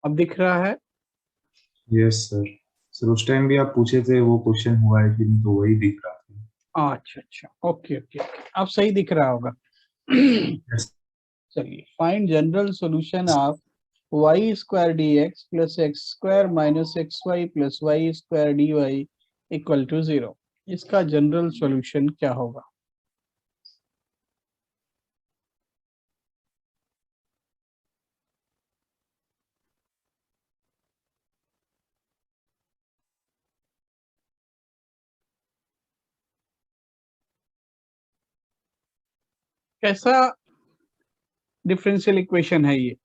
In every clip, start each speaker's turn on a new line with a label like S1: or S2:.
S1: अब दिख रहा है?
S2: Yes sir. सर उस टाइम भी आप पूछे थे वो क्वेश्चन हुआ है कि नहीं, तो वही दिख रहा था।
S1: अच्छा अच्छा, ओके ओके ओके, अब सही दिख रहा होगा।
S2: यस।
S1: चलिए, find general solution of Y square D x plus X square minus X Y plus Y square D Y equal to 0। इसका जनरल सॉल्यूशन क्या होगा? कैसा डिफरेंशियल इक्वेशन है ये?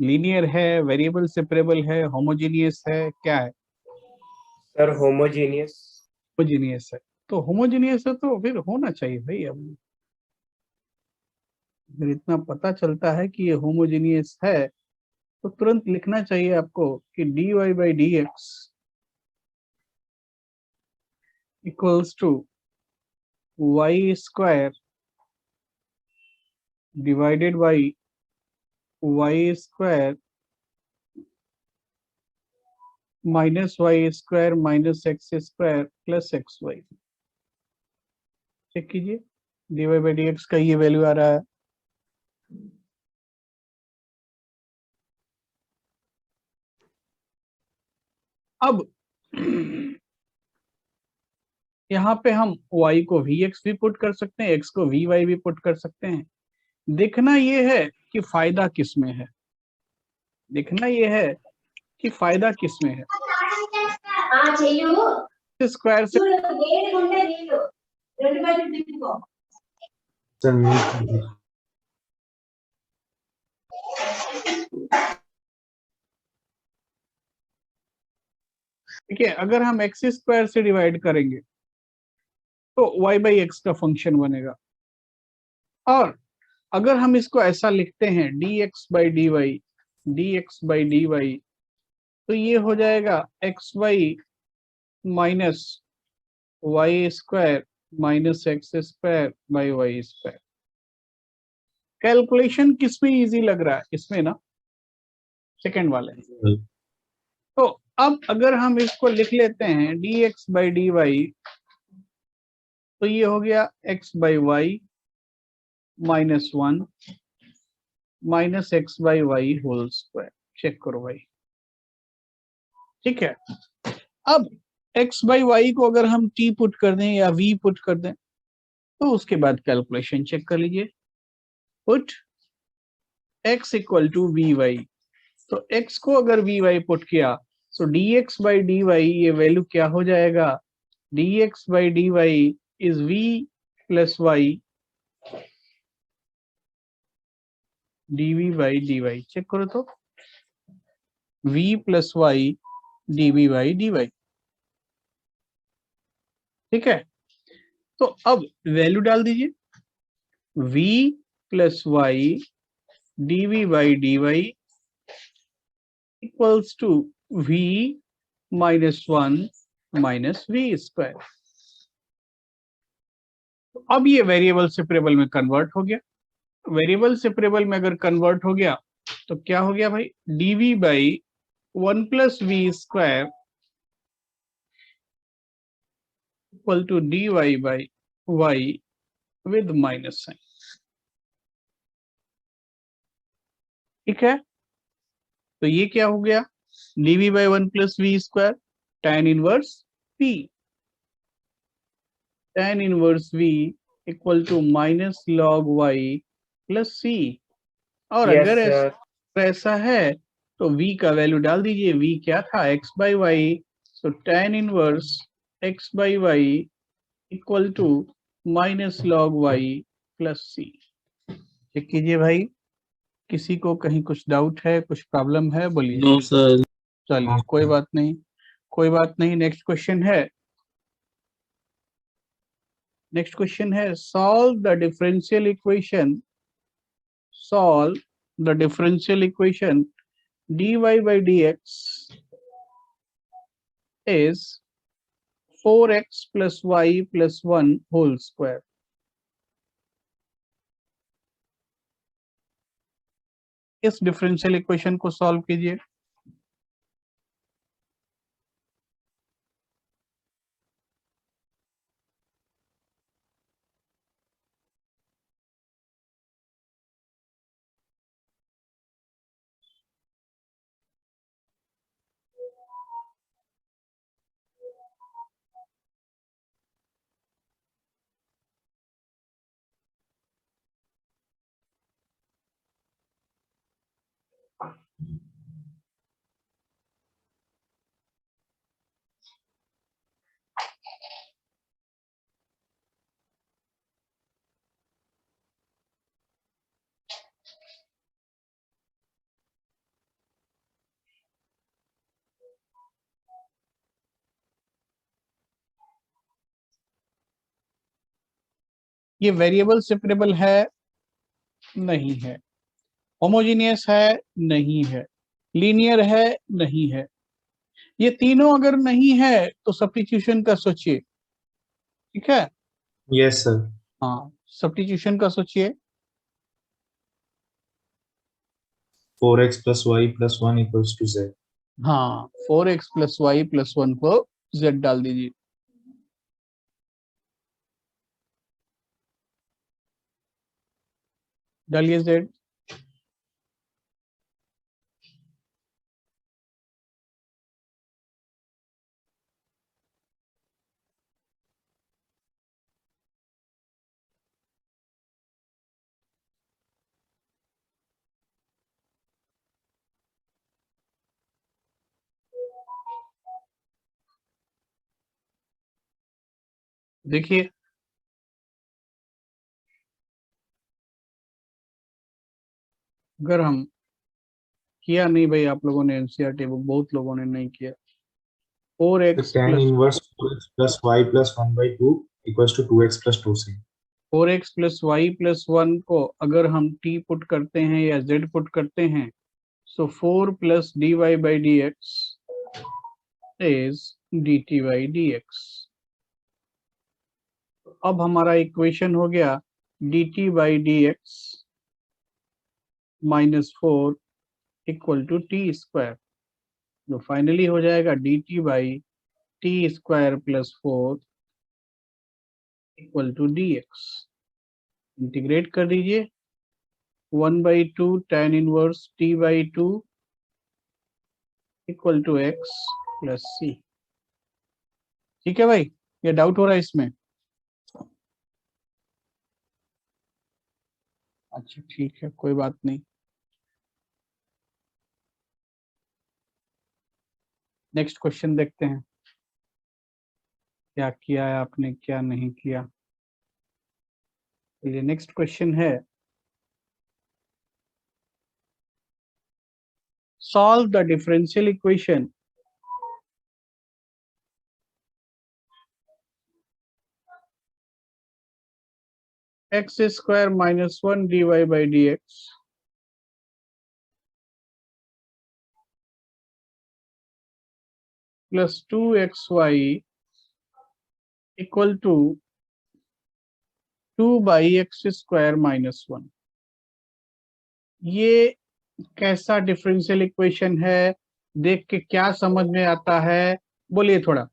S1: लीनियर है, वेरिएबल सेपरेबल है, होमोजेनियस है, क्या है?
S3: Sir homogeneous.
S1: होमोजेनियस है। तो होमोजेनियस है तो फिर होना चाहिए भाई। अब अगर इतना पता चलता है कि ये होमोजेनियस है तो तुरंत लिखना चाहिए आपको कि dy by D X equals to Y square divided by Y square minus Y square minus x square plus X Y. Check कीजिए, dy बाई डी एक्स का ये वैल्यू आ रहा है। अब यहाँ पे हम y को vx भी पुट कर सकते हैं, x को vy भी पुट कर सकते हैं। देखना ये है कि फायदा किस में है, देखना ये है कि फायदा किस में है। स्क्वायर से
S2: सर म्यूट।
S1: ठीक है, अगर हम एक्स स्क्वायर से डिवाइड करेंगे तो y बाई एक्स का फंक्शन बनेगा। और अगर हम इसको ऐसा लिखते हैं d x by d y, d x by d y, तो ये हो जाएगा x y minus Y square minus x square by Y square. Calculation किसमें इजी लग रहा है? इसमें ना, सेकेंड वाले। तो अब अगर हम इसको लिख लेते हैं d x by d y, तो ये हो गया x by y minus 1 minus x by y whole square. Check करो भाई, ठीक है। अब x बाई वाई को अगर हम t पुट कर दें या v पुट कर दें तो उसके बाद कैलकुलेशन चेक कर लीजिए। Put x equal to v y, तो x को अगर वी वाई पुट किया तो dx बाई डी वाई ये वैल्यू क्या हो जाएगा? dx by d y is v plus y dv by d y. Check करो तो v plus y dv by d y. ठीक है, तो अब वैल्यू डाल दीजिए, v plus y dv by d y equals to v minus 1 minus v square. अब ये वेरिएबल सेपरेबल में कन्वर्ट हो गया। वेरिएबल सेपरेबल में अगर कन्वर्ट हो गया तो क्या हो गया भाई? dv by 1 plus v square equal to dy by y with minus sign. ठीक है, तो ये क्या हो गया? dv by 1 plus v square tan inverse p, tan inverse v equal to minus log y plus c। और
S3: yes
S1: अगर
S3: sir.
S1: ऐसा है तो v का वैल्यू डाल दीजिए। v क्या था? x बाई वाई, तो tan inverse x by y equal to minus log y plus c। Check कीजिए भाई, किसी को कहीं कुछ डाउट है, कुछ प्रॉब्लम है? बोलिए।
S4: No sir.
S1: चलिए, कोई बात नहीं, कोई बात नहीं। नेक्स्ट क्वेश्चन है, नेक्स्ट क्वेश्चन है solve the differential equation, solve the differential equation dy by dx is 4x plus y plus 1 whole square। इस डिफरेंशियल इक्वेशन को सॉल्व कीजिए। ये वेरिएबल सेपरेबल है? नहीं है। होमोजीनियस है? नहीं है। लीनियर है? नहीं है। ये तीनों अगर नहीं है तो सब्स्टिट्यूशन का सोचिए, ठीक है?
S2: Yes sir.
S1: हाँ, सब्स्टिट्यूशन का सोचिए।
S2: 4x plus y plus 1 equals to z।
S1: हाँ, 4x प्लस वाई प्लस 1 को z डाल दीजिए। डालिए z। देखिए, अगर हम किया नहीं भाई, आप लोगों ने एनसीईआरटी बुक, बहुत लोगों ने नहीं किया। 4x
S2: tan
S1: plus
S2: inverse 4x plus y plus 1 by 2 equals to 2x plus 2c।
S1: 4x plus y plus 1 को अगर हम t पुट करते हैं या z पुट करते हैं, so 4 plus dy by D X is dt by D X. अब हमारा इक्वेशन हो गया dt by D X minus 4 equal to T square, जो फाइनली हो जाएगा dt by T square plus 4 equal to D X. Integrate कर दीजिए, 1/2 tan inverse t by 2 equal to x plus C. ठीक है भाई, ये डाउट हो रहा है इसमें? अच्छा ठीक है, कोई बात नहीं। नेक्स्ट क्वेश्चन देखते हैं, क्या किया है आपने, क्या नहीं किया। ये नेक्स्ट क्वेश्चन है, solve the differential equation x square minus 1 dy by D x plus 2xy equal to 2 by x square minus 1। ये कैसा डिफरेंशियल इक्वेशन है, देख के क्या समझ में आता है, बोलिए थोड़ा।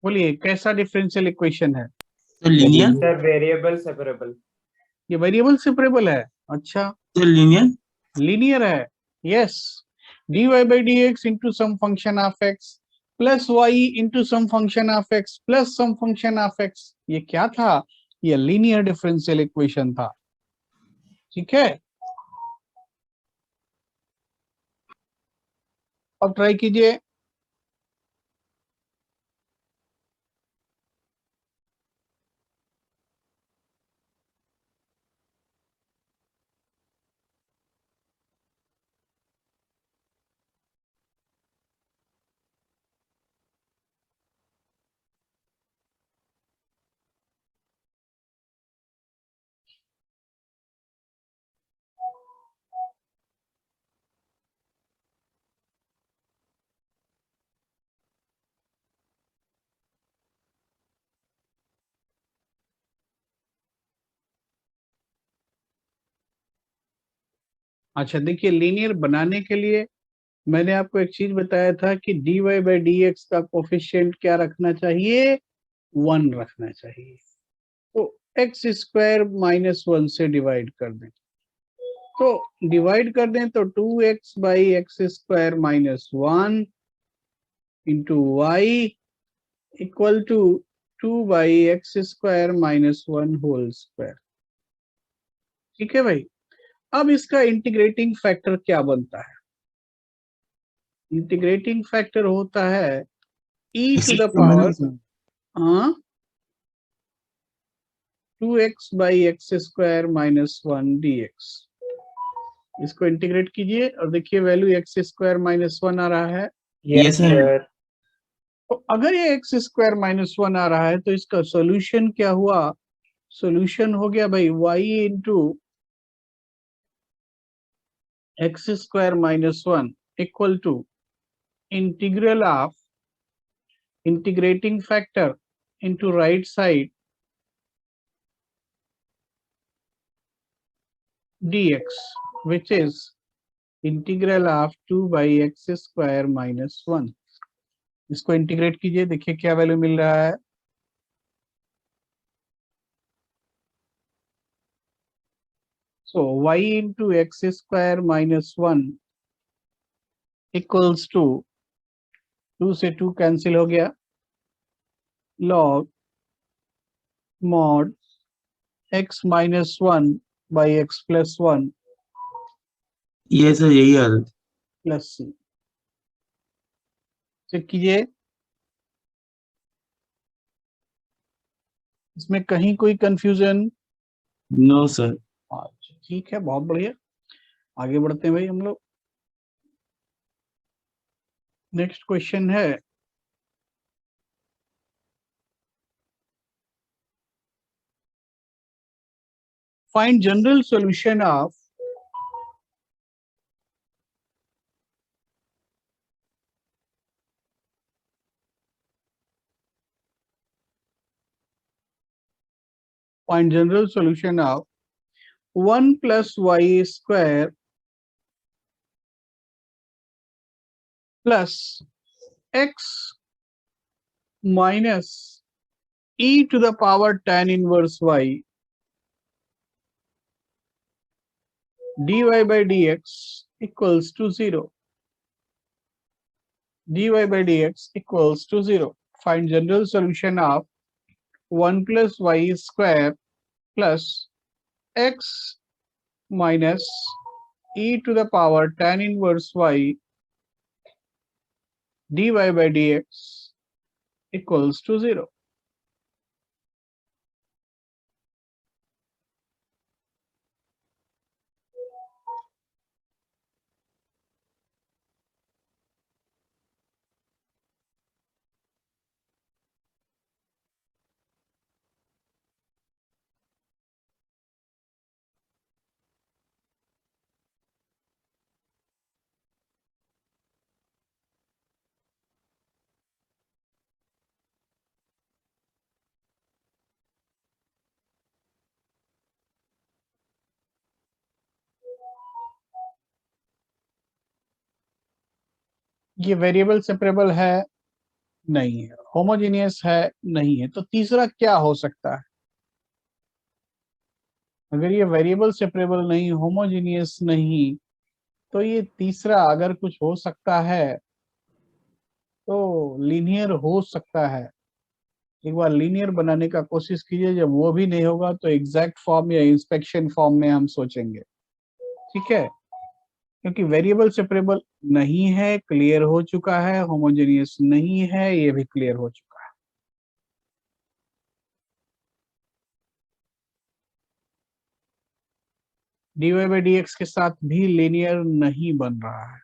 S1: बोलिए, कैसा डिफरेंशियल इक्वेशन है?
S4: तो लीनियर।
S3: Sir variable separable.
S1: ये वेरिएबल सेपरेबल है? अच्छा,
S4: तो लीनियर।
S1: लीनियर है। Yes, dy by dx into some function of x plus y into some function of x plus some function of x, ये क्या था? ये लीनियर डिफरेंशियल इक्वेशन था। ठीक है, अब ट्राई कीजिए। अच्छा देखिए, लीनियर बनाने के लिए मैंने आपको एक चीज बताया था कि dy बाई डी एक्स का कोफिशिएंट क्या रखना चाहिए? 1 रखना चाहिए। तो एक्स स्क्वायर माइनस 1 से डिवाइड कर दें, तो डिवाइड कर दें तो 2x by x square minus 1 into Y equal to 2 by x square minus 1 whole square. ठीक है भाई। अब इसका इंटीग्रेटिंग फैक्टर क्या बनता है? इंटीग्रेटिंग फैक्टर होता है e to the power 2x by x square minus 1 dx। इसको इंटीग्रेट कीजिए और देखिए वैल्यू एक्स स्क्वायर माइनस 1 आ रहा है।
S3: Yes, sir.
S1: तो अगर ये एक्स स्क्वायर माइनस 1 आ रहा है तो इसका सॉल्यूशन क्या हुआ? सॉल्यूशन हो गया भाई y into x square minus 1 equal to integral of integrating factor into right side dx, which is integral of 2 by x square minus 1। इसको इंटीग्रेट कीजिए, देखिए क्या वैल्यू मिल रहा है। So y into x square minus 1 equals to 2 से 2 cancel हो गया, log mod x minus 1 by x plus 1
S4: ये सर यही आ रहा है।
S1: Plus c। चेक कीजिए, इसमें कहीं कोई कंफ्यूजन?
S4: No sir.
S1: अच्छा ठीक है, बहुत बढ़िया। आगे बढ़ते हैं भाई हम लोग। नेक्स्ट क्वेश्चन है find general solution of general solution of 1 plus y square plus x minus e to the power tan inverse y dy by dx equals to 0. dy by dx equals to 0. Find general solution of 1 plus y square plus x minus e to the power tan inverse y dy by dx equals to 0. ये variable separable है? नहीं है। Homogeneous है? नहीं है। तो तीसरा क्या हो सकता है? अगर ये वेरिएबल सेपरेबल नहीं, होमोजेनियस नहीं, तो ये तीसरा अगर कुछ हो सकता है तो लीनियर हो सकता है। एक बार लीनियर बनाने का कोशिश कीजिए, जब वो भी नहीं होगा तो एग्जैक्ट फॉर्म या इंस्पेक्शन फॉर्म में हम सोचेंगे। ठीक है, क्योंकि वेरिएबल सेपरेबल नहीं है, क्लियर हो चुका है। होमोजेनियस नहीं है, ये भी क्लियर हो चुका है। dy by dx के साथ भी लीनियर नहीं बन रहा है।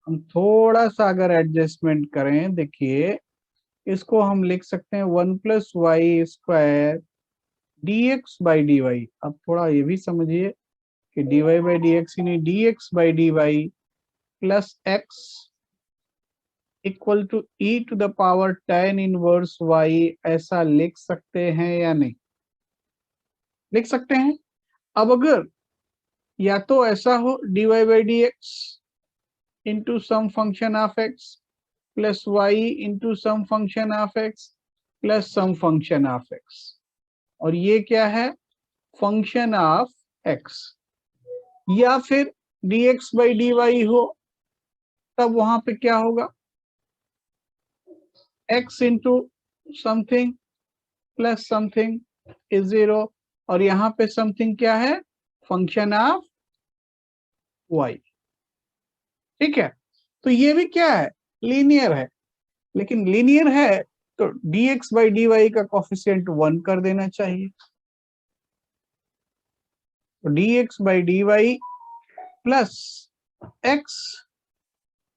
S1: हम थोड़ा सा अगर एडजस्टमेंट करें, देखिए इसको हम लिख सकते हैं 1 plus Y square dx by dy। अब थोड़ा ये भी समझिए कि dy by dx यानी dx by dy plus x equal to e to the power tan inverse y, ऐसा लिख सकते हैं या नहीं? लिख सकते हैं। अब अगर या तो ऐसा हो dy by dx into some function of x plus y into some function of x plus some function of x, और ये क्या है? Function of x। या फिर dx by dy हो, तब वहां पे क्या होगा? x into something plus something is 0, और यहाँ पे समथिंग क्या है? Function of y। ठीक है, तो ये भी क्या है, लीनियर है, लेकिन लीनियर है तो dx by dy का कोफिशिएंट 1 कर देना चाहिए। तो dx by dy plus x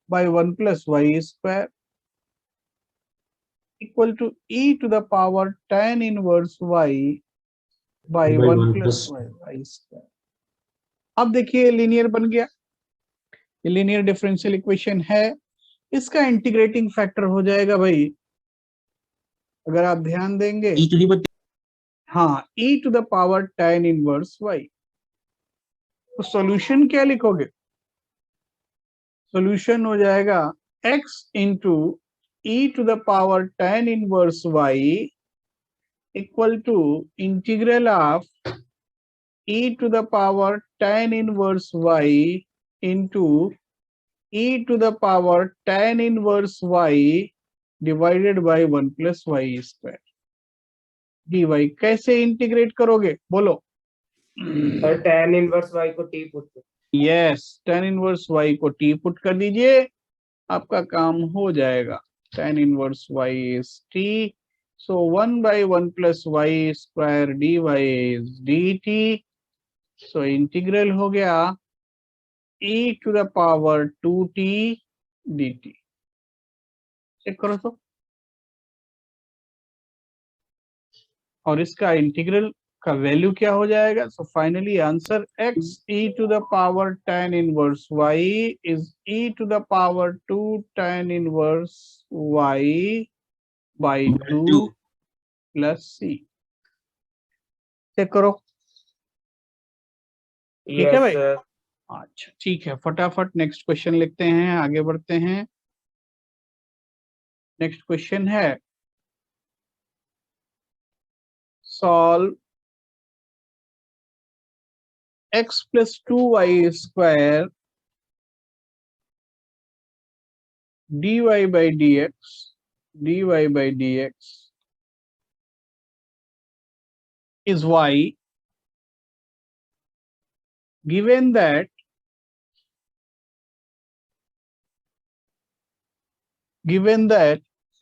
S1: by 1 plus y square equal to e to the power tan inverse y by 1 plus y square। अब देखिए लीनियर बन गया, ये लीनियर डिफरेंशियल इक्वेशन है, इसका इंटीग्रेटिंग फैक्टर हो जाएगा भाई, अगर आप ध्यान देंगे,
S4: e to the power
S1: हाँ, e to the power tan inverse y। तो सॉल्यूशन क्या लिखोगे, सॉल्यूशन हो जाएगा x into e to the power tan inverse y equal to integral of e to the power tan inverse y into e to the power tan inverse y divided by 1 plus y square dy। कैसे integrate करोगे बोलो?
S3: Sir tan inverse y को t put कर।
S1: Yes, tan inverse y को t put कर दीजिए, आपका काम हो जाएगा। tan inverse y is t, so 1 by 1 plus y square dy is dt, so integral हो गया e to the power 2t dt। Check करो तो, और इसका इंटीग्रल का वैल्यू क्या हो जाएगा? So finally answer x e to the power tan inverse y is e to the power 2 tan inverse y by 2 plus c। Check करो, ठीक है भाई?
S3: सर
S1: अच्छा ठीक है, फटाफट नेक्स्ट क्वेश्चन लिखते हैं, आगे बढ़ते हैं। नेक्स्ट क्वेश्चन है solve x plus 2y square dy by dx is y given that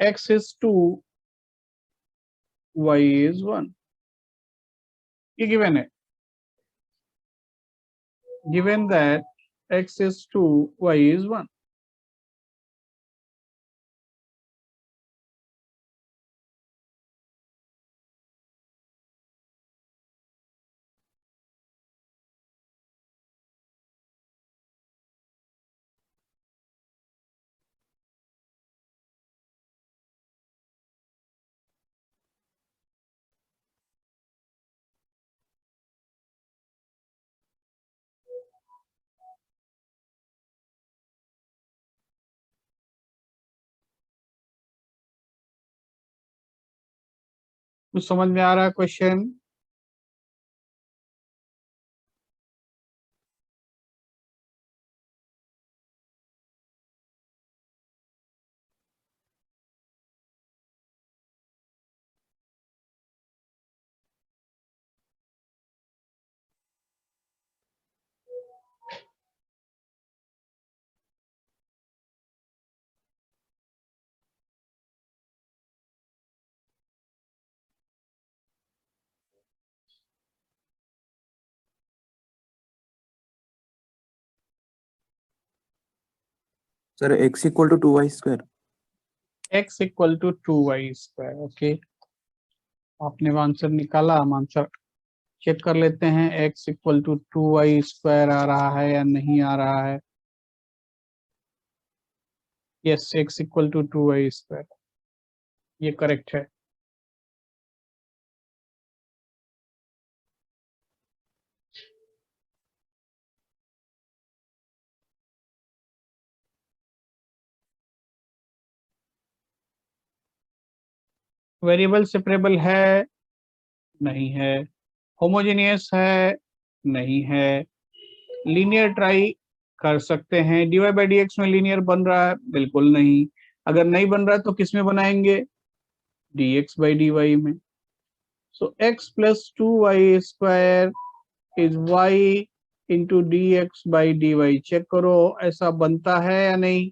S1: x is 2 y is 1। ये given है, given that x is 2 y is 1। कुछ समझ में आ रहा है question?
S5: Sir x equal to 2y square.
S1: x equal to 2y square. Okay, आपने answer निकाला, हम आंसर चेक कर लेते हैं, x equal to 2y square आ रहा है या नहीं आ रहा है। Yes, x equal to 2y square, ये करेक्ट है। वेरिएबल सेपरेबल है, नहीं है। होमोजेनियस है, नहीं है। लीनियर ट्राई कर सकते हैं, dy बाई dx में लीनियर बन रहा है, बिल्कुल नहीं। अगर नहीं बन रहा है तो किस में बनाएंगे? dx बाई dy में। So x plus 2y square is y into d x by d y. Check करो ऐसा बनता है या नहीं,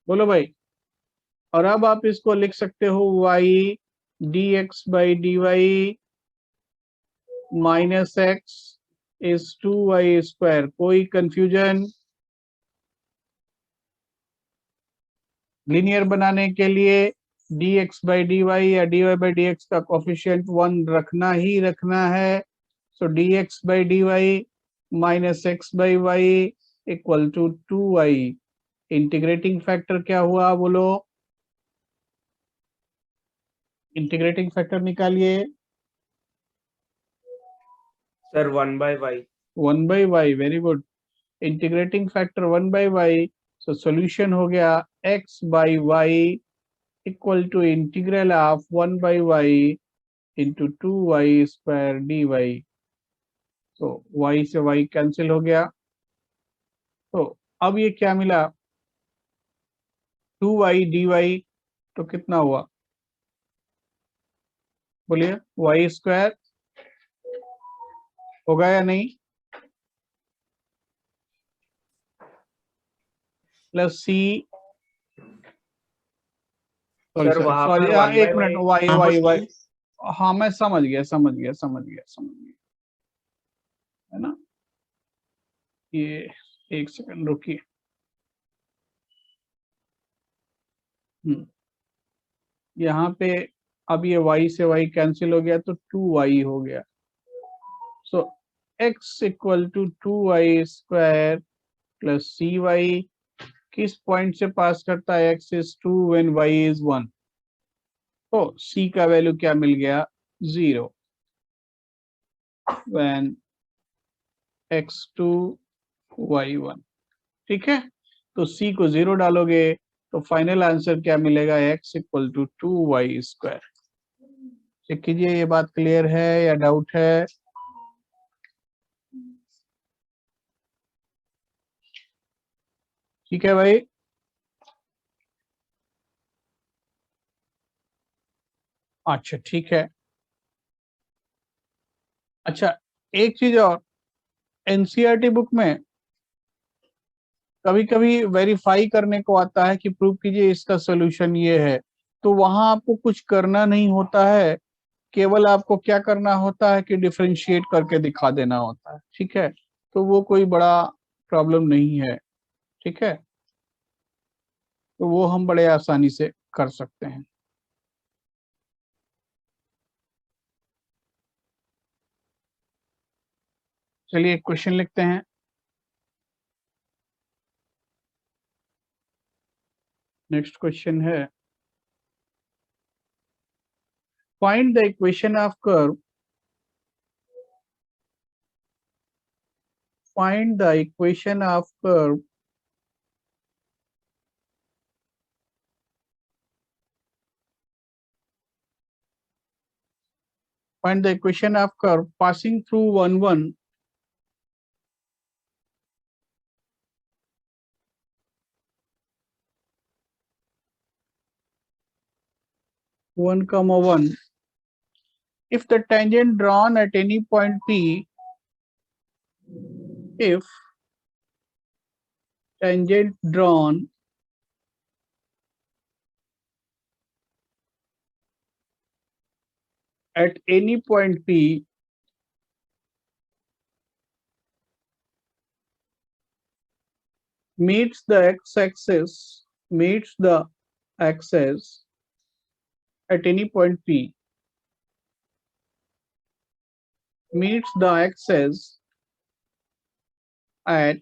S1: बोलो भाई। और अब आप इसको लिख सकते हो y d x by d y minus x is 2y square. कोई कंफ्यूजन? लीनियर बनाने के लिए dx बाई डी वाई या dy बाई डी एक्स का कोफिशिएंट 1 रखना ही रखना है। So dx by d y minus x by y equal to 2y। Integrating factor क्या हुआ बोलो, इंटीग्रेटिंग फैक्टर निकालिए।
S3: Sir 1/y।
S1: 1/y, very good. Integrating factor 1/y, so solution हो गया x by y equal to integral of 1/y into 2y square dy। तो y से y cancel हो गया। तो अब ये क्या मिला, 2y dy, तो कितना हुआ बोलिए, y स्क्वायर होगा या नहीं, प्लस सी,
S3: सर वहां
S1: सॉरी
S3: पर
S1: एक मिनट, वाई
S4: हाँ,
S1: वाई
S4: बस
S1: वाई, हाँ मैं समझ गया है ना। ये एक सेकंड रुकिए। यहाँ पे अब ये y से y कैंसिल हो गया तो 2y हो गया। So x equal to 2y square plus c y. किस पॉइंट से पास करता है, x is 2 when y is 1। तो c का वैल्यू क्या मिल गया, 0 व्हेन x 2 y 1। ठीक है, तो c को 0 डालोगे तो फाइनल आंसर क्या मिलेगा, x equal to 2y square. Check कीजिए ये बात क्लियर है या डाउट है। ठीक है भाई, अच्छा ठीक है। अच्छा एक चीज और, एनसीईआरटी बुक में कभी कभी वेरीफाई करने को आता है कि प्रूव कीजिए इसका सोल्यूशन ये है, तो वहां आपको कुछ करना नहीं होता है, केवल आपको क्या करना होता है कि डिफरेंशिएट करके दिखा देना होता है। ठीक है, तो वो कोई बड़ा प्रॉब्लम नहीं है। ठीक है, तो वो हम बड़े आसानी से कर सकते हैं। चलिए एक क्वेश्चन लिखते हैं। नेक्स्ट क्वेश्चन है, find the equation of curve, find the equation of curve find the equation of curve passing through 1 1 1 comma 1 if the tangent drawn at any point P, if tangent drawn at any point P meets the x-axis at any point P, meets the axis at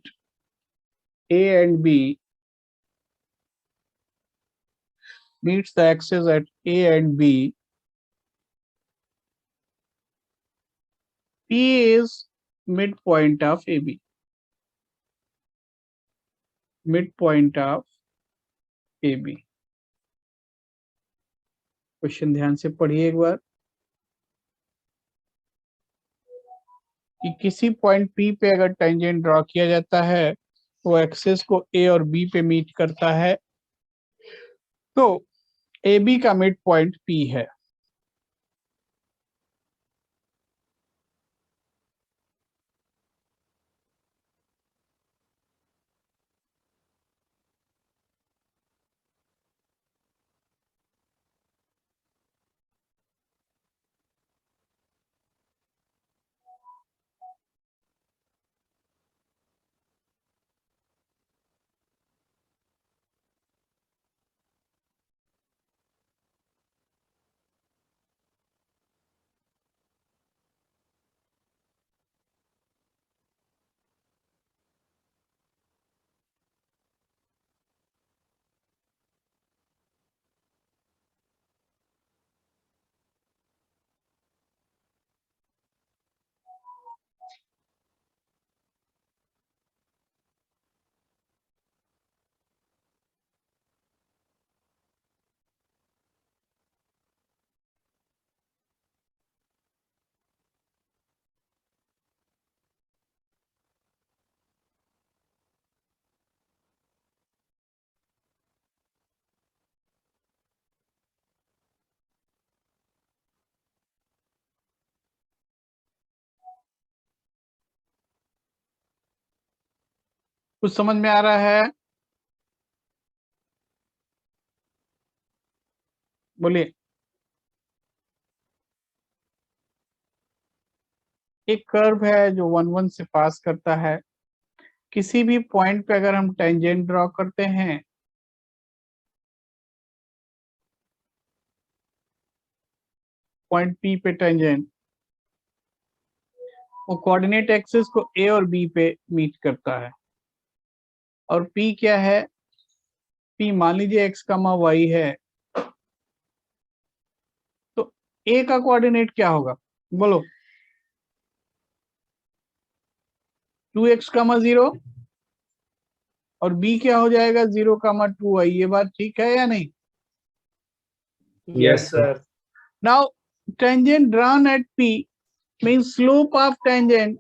S1: A and B, meets the axis at A and B. P is midpoint of AB, midpoint of AB। Question ध्यान से पढ़िए एक बार, कि किसी point P पे अगर tangent draw किया जाता है वो एक्सिस को A और B पे मीट करता है, तो AB का मिड पॉइंट P है। कुछ समझ में आ रहा है? बोलिए। एक कर्व है जो 1 1 से पास करता है। किसी भी पॉइंट पे अगर हम टेंजेंट ड्रॉ करते हैं, पॉइंट P पे टेंजेंट, वो कोऑर्डिनेट एक्सिस को A और B पे मीट करता है। और P क्या है? P मान लीजिए x, y है, तो A का कोऑर्डिनेट क्या होगा? बोलो। 2x, 0 और B क्या हो जाएगा? 0, 2y। ये बात ठीक है या नहीं?
S3: Yes, sir.
S1: Now, tangent drawn at P means slope of tangent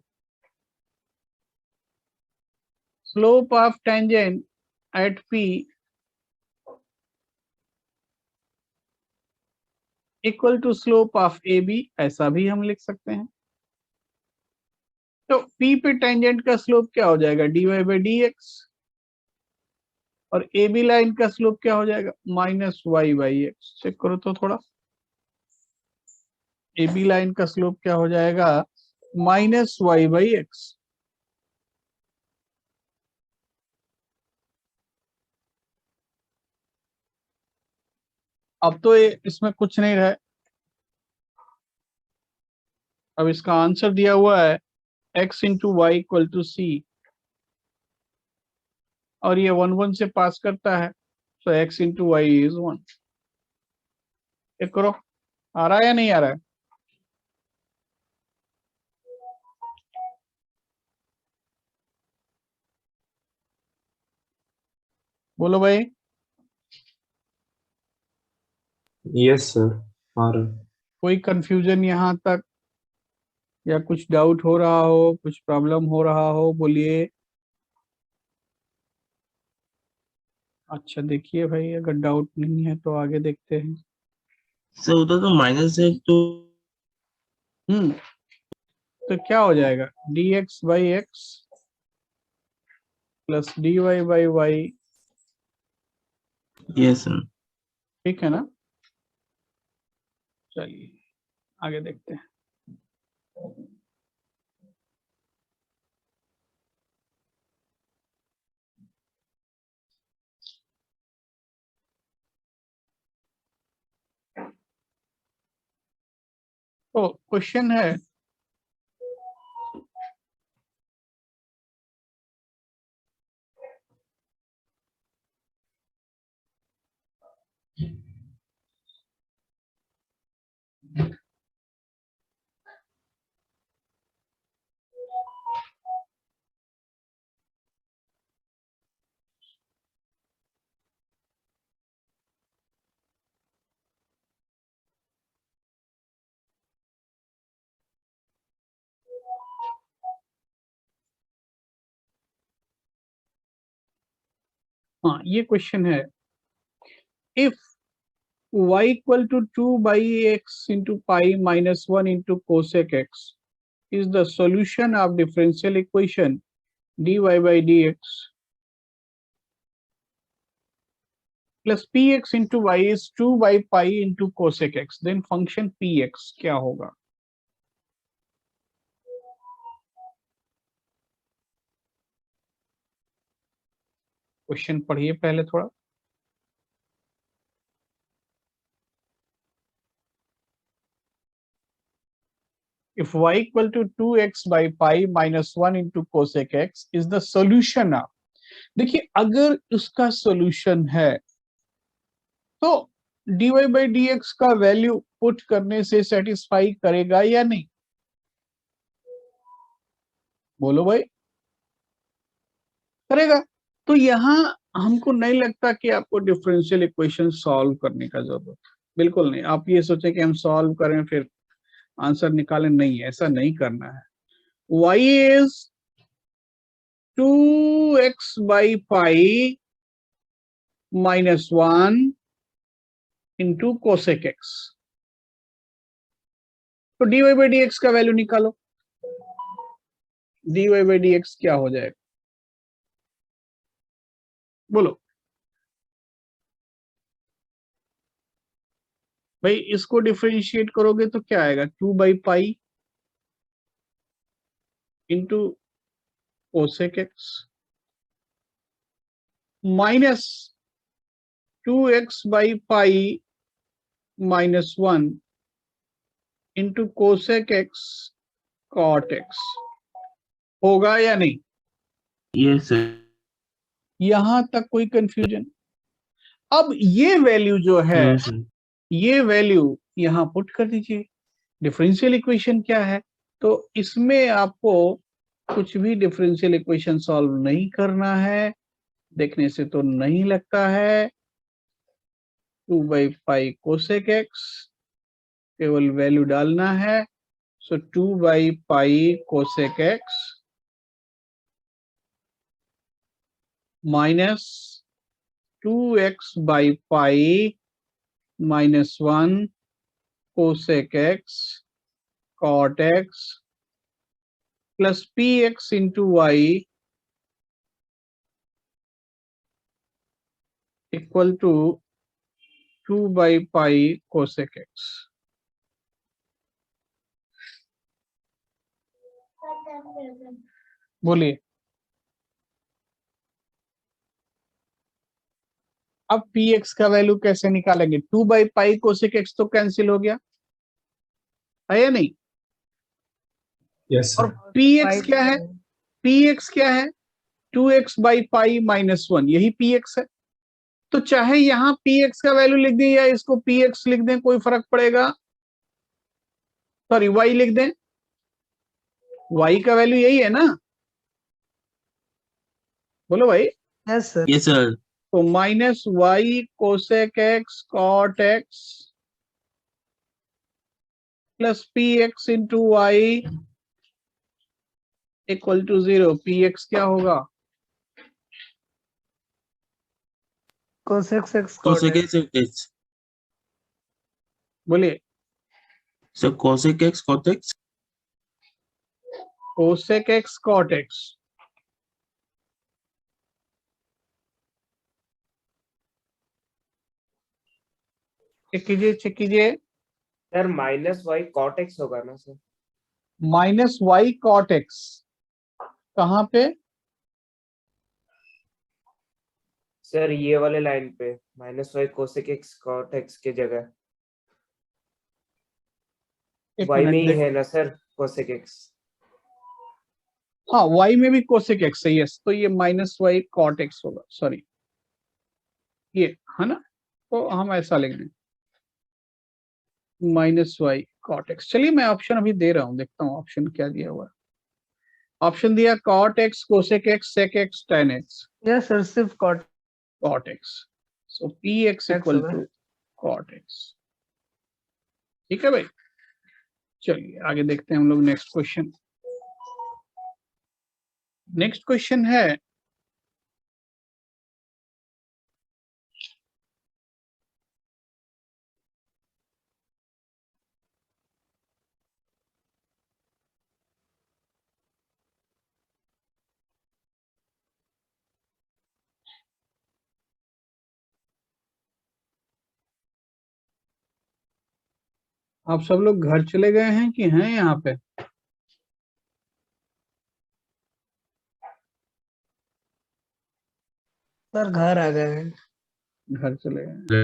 S1: at P equal to slope of AB, ऐसा भी हम लिख सकते हैं। तो P पे टेंजेंट का स्लोप क्या हो जाएगा? dy/dx। और AB लाइन का स्लोप क्या हो जाएगा? -y/x। चेक करो तो थोड़ा। AB लाइन का स्लोप क्या हो जाएगा? -y/x। अब तो ये इसमें कुछ नहीं रहा। अब इसका आंसर दिया हुआ है x into Y equal to C, और ये 1 1 से पास करता है, तो x into y is 1। Check करो, आ रहा है या नहीं आ रहा है? बोलो भाई।
S2: यस सर, आ रहा है।
S1: कोई कंफ्यूजन यहाँ तक, या कुछ डाउट हो रहा हो, कुछ प्रॉब्लम हो रहा हो? बोलिए। अच्छा देखिए भाई, अगर डाउट नहीं है तो आगे देखते हैं।
S4: सर उधर तो माइनस है तो
S1: तो क्या हो जाएगा? dx/x plus dy/y।
S4: Yes sir.
S1: ठीक है ना? चलिए आगे देखते हैं। तो क्वेश्चन है, हाँ ये क्वेश्चन है, if y equal to 2/x into pi minus 1 into cosec x is the solution of differential equation dy/dx plus px into y is 2/pi into cosec x, then function px क्या होगा? Question पढ़िए पहले थोड़ा। If y equal to 2x by pi minus 1 into cosec x is the solution of, देखिए अगर उसका solution है तो dy/dx का वैल्यू पुट करने से सेटिस्फाई करेगा या नहीं? बोलो भाई, करेगा। तो यहाँ हमको नहीं लगता कि आपको डिफरेंशियल इक्वेशन सॉल्व करने का जरूरत है, बिल्कुल नहीं। आप ये सोचे कि हम सॉल्व करें फिर आंसर निकालें, नहीं, ऐसा नहीं करना है। y is 2x by pi minus 1 into cosec x, तो dy/dx का वैल्यू निकालो। dy/dx क्या हो जाएगा? बोलो भाई, इसको डिफरेंशिएट करोगे तो क्या आएगा, 2/पाई इंटू कोसेक एक्स माइनस 2x/पाई minus 1 into cosec x cot x. होगा या नहीं?
S4: Yes, sir.
S1: यहां तक कोई कंफ्यूजन? अब ये वैल्यू जो है,
S4: No, sir.
S1: ये वैल्यू यहां पुट कर दीजिए। डिफरेंशियल इक्वेशन क्या है, तो इसमें आपको कुछ भी डिफरेंशियल इक्वेशन सॉल्व नहीं करना है, देखने से तो नहीं लगता है। 2/पाई कोसेक एक्स, केवल वैल्यू डालना है। सो 2/पाई कोसेक एक्स माइनस 2x/पाई minus 1 cosec x cot x plus px into Y equal to 2/पाई कोसेक एक्स। बोलिए, अब px का वैल्यू कैसे निकालेंगे? 2/पाई कोसेक एक्स तो कैंसिल हो गया है या नहीं?
S2: यस
S1: और
S2: सर।
S1: px क्या है? px क्या है? 2x/पाई माइनस 1, यही px है। तो चाहे यहां px का वैल्यू लिख दें या इसको px लिख दें, कोई फर्क पड़ेगा? सॉरी, y लिख दें, y का वैल्यू यही है ना? बोलो भाई।
S3: Yes sir.
S4: Yes, sir.
S1: तो minus y cosec x cot x plus p x into Y equal to 0। P x क्या होगा?
S3: Cosec x
S4: Cosec x, x.
S1: बोलिए।
S4: So cosec x, cot x.
S1: Cosec x cot x, check कीजिए, check कीजिए।
S3: Sir minus y cot x होगा ना sir?
S1: Minus y cot x कहाँ पे?
S3: Sir ये वाले लाइन पे minus y cosec x cot x के जगह
S1: एक
S3: वाई में
S1: मिनट
S3: ही
S1: देख,
S3: है ना सर कोसेक एक्स?
S1: हाँ वाई में भी कोसेक एक्स है, यस। तो ये माइनस वाई कॉट एक्स होगा, सॉरी ये है ना, तो हम ऐसा लिख दें माइनस वाई कॉट एक्स। चलिए मैं ऑप्शन अभी दे रहा हूं, देखता हूँ ऑप्शन क्या दिया हुआ है। ऑप्शन दिया cot X cosec X sec X tan X.
S3: Yes sir, सिर्फ cot
S1: cot x, so px equal
S3: होगा।
S1: Two cot x। ठीक है भाई, चलिए आगे देखते हैं हम लोग नेक्स्ट क्वेश्चन। नेक्स्ट क्वेश्चन है आप सब लोग घर चले गए हैं कि हैं यहाँ पे?
S3: सर घर आ गए हैं।
S1: घर चले गए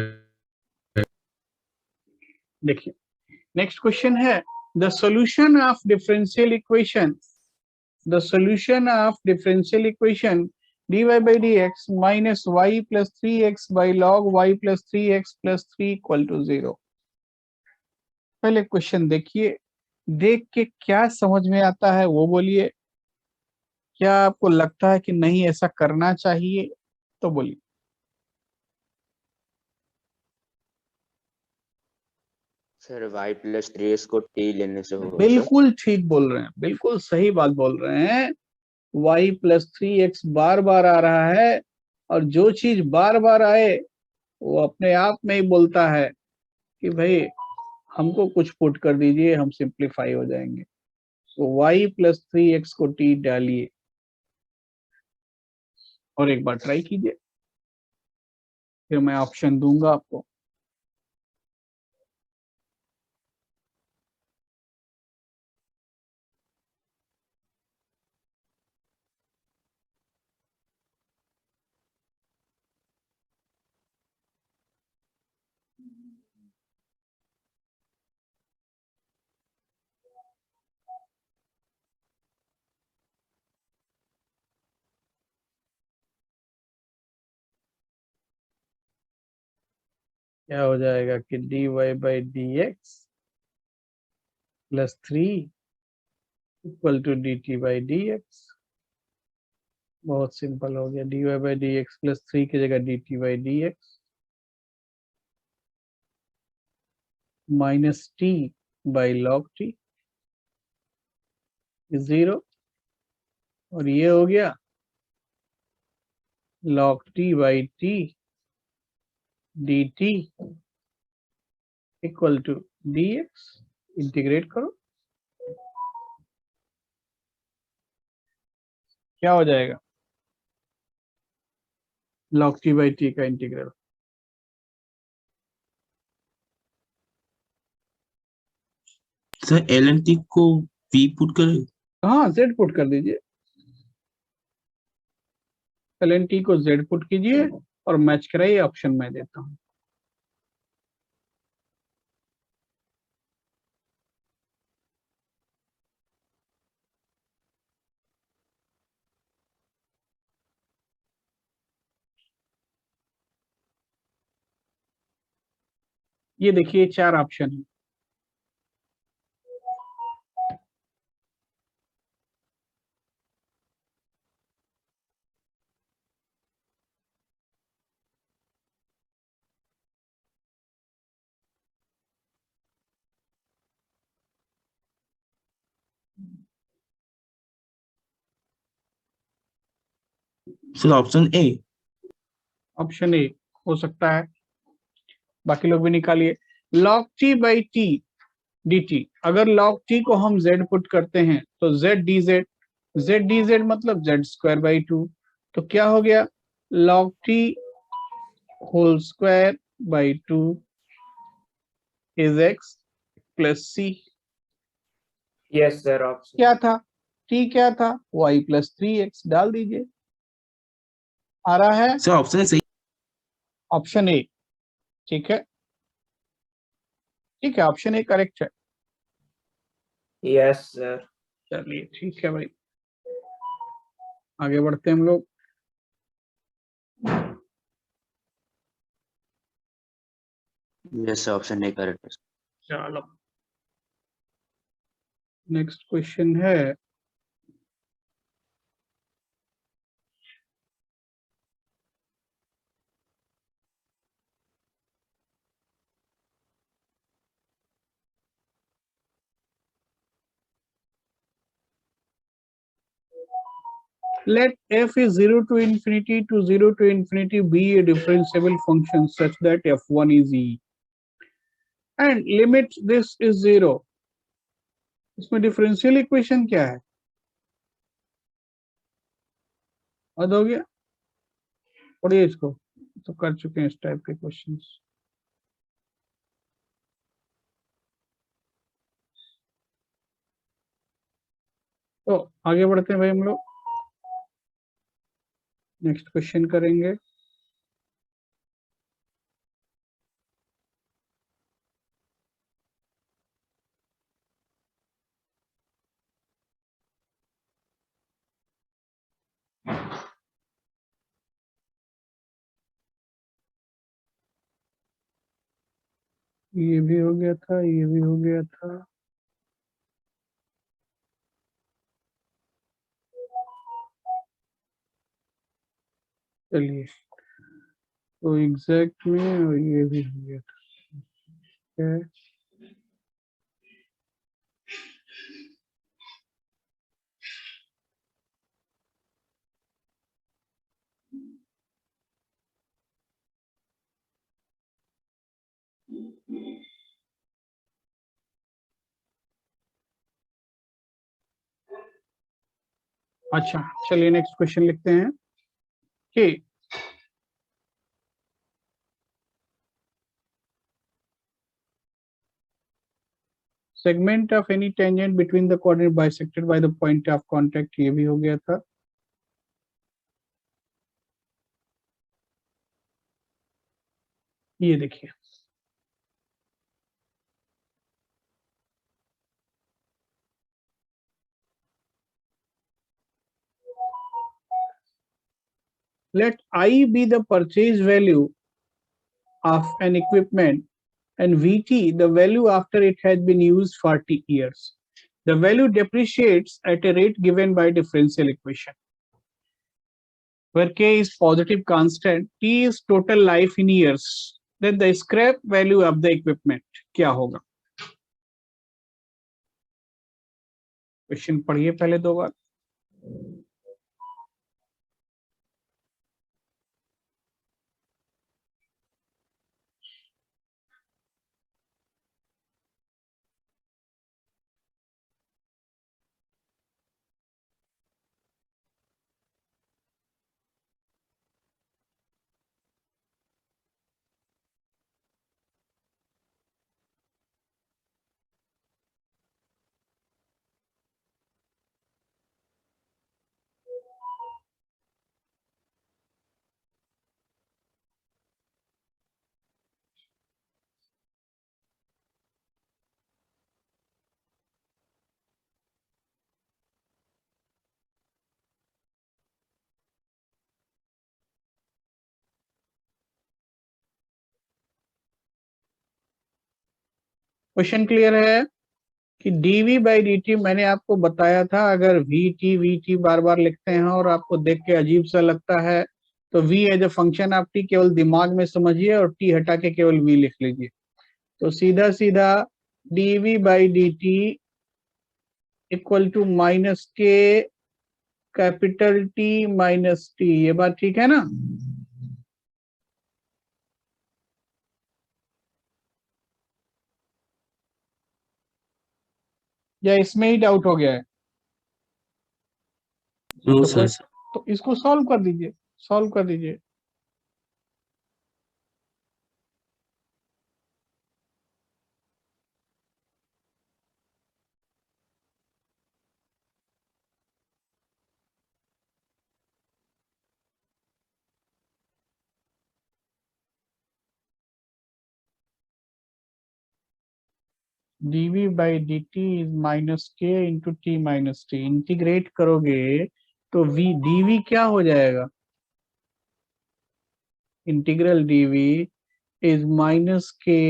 S1: हैं। देखिए नेक्स्ट क्वेश्चन है the solution of differential equation, the solution of differential equation dy by dx minus y plus 3x by log y plus 3x plus 3 equal to 0। पहले क्वेश्चन देखिए, देख के क्या समझ में आता है वो बोलिए। क्या आपको लगता है कि नहीं ऐसा करना चाहिए तो बोलिए।
S6: सर y प्लस 3x को t लेने से होगा सर?
S1: बिल्कुल ठीक बोल रहे हैं, बिल्कुल सही बात बोल रहे हैं। y प्लस 3x बार बार आ रहा है, और जो चीज बार बार आए वो अपने आप में ही बोलता है कि भाई हमको कुछ पुट कर दीजिए, हम सिंप्लीफाई हो जाएंगे। तो y प्लस 3x को t डालिए और एक बार ट्राई कीजिए। फिर मैं ऑप्शन दूंगा आपको। क्या हो जाएगा कि dy by dx plus 3 equal to dt by dx। बहुत सिंपल हो गया, dy बाई dx प्लस 3 की जगह dt by dx minus t by log t is 0, और ये हो गया log t by t dt equal to dx। Integrate करो, क्या हो जाएगा log t बाई t का integral.
S4: Sir L N T को वी पुट करें।
S1: हाँ z पुट कर दीजिए, ln t को z पुट कीजिए और मैच कराइए, ऑप्शन मैं देता हूँ। ये देखिए 4 ऑप्शन है।
S4: Sir option A.
S1: Option A हो सकता है, बाकी लोग भी निकालिए। log t by t dt, अगर log t को हम z पुट करते हैं तो z dz, z dz मतलब z स्क्वायर बाई 2, तो क्या हो गया log t whole square by 2 is x plus c।
S3: Yes sir, option
S1: क्या था t, क्या था y प्लस 3x, डाल दीजिए, आ रहा है
S4: सर ऑप्शन सही।
S1: Option A. ठीक है, ठीक है, ऑप्शन ए करेक्ट है।
S3: Yes sir.
S1: चलिए ठीक है भाई, आगे बढ़ते हैं हम लोग।
S6: Yes, option A correct.
S1: चलो नेक्स्ट क्वेश्चन है, let f is 0 to infinity to 0 to infinity be a differentiable function such that f1 is e and limit this is 0। इसमें डिफरेंशियल इक्वेशन क्या है, याद हो गया, पढ़िए इसको, तो कर चुके हैं इस टाइप के क्वेश्चंस। तो आगे बढ़ते हैं भाई, हम लोग नेक्स्ट क्वेश्चन करेंगे। ये भी हो गया था, ये भी हो गया था। चलिए, तो एग्जैक्ट में और ये भी हो गया था। है अच्छा, चलिए नेक्स्ट क्वेश्चन लिखते हैं कि segment of any tangent between the coordinate bisected by the point of contact, ये भी हो गया था। ये देखिए let I be the purchase value of an equipment and Vt the value after it has been used for t years. The value depreciates at a rate given by differential equation, where k is positive constant, t is total life in years. Then the scrap value of the equipment क्या होगा? Question पढ़िए पहले 2 बार। Question clear है कि dv by dt मैंने आपको बताया था, अगर vt बार बार लिखते हैं और आपको देख के अजीब सा लगता है तो v as a function of t केवल दिमाग में समझिए और t हटा के केवल v लिख लीजिए। तो सीधा सीधा dv by dt equal to minus k capital T minus t, ये बात ठीक है ना? या इसमें ही डाउट हो गया है?
S4: No sir.
S1: तो इसको सॉल्व कर दीजिए, सॉल्व कर दीजिए। dv by dt is minus K into T minus T, integrate करोगे तो v dv क्या हो जाएगा? Integral dv is minus K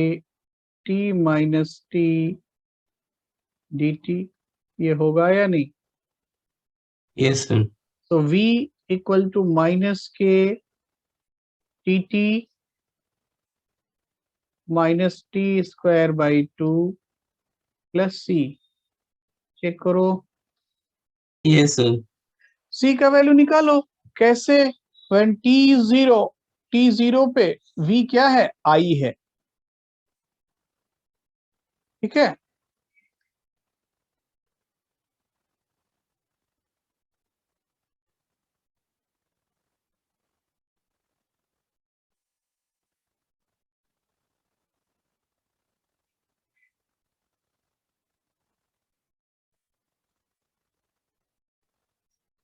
S1: T minus T dt, ये होगा या नहीं?
S4: Yes sir.
S1: तो v equal to minus K T T minus T square by 2 plus C. Check करो,
S4: यस सर।
S1: c का वैल्यू निकालो। कैसे? व्हेन t इज 0, t 0 पे v क्या है? I है, ठीक है?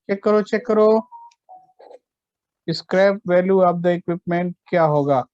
S1: चेक करो, चेक करो, scrap value of the equipment क्या होगा?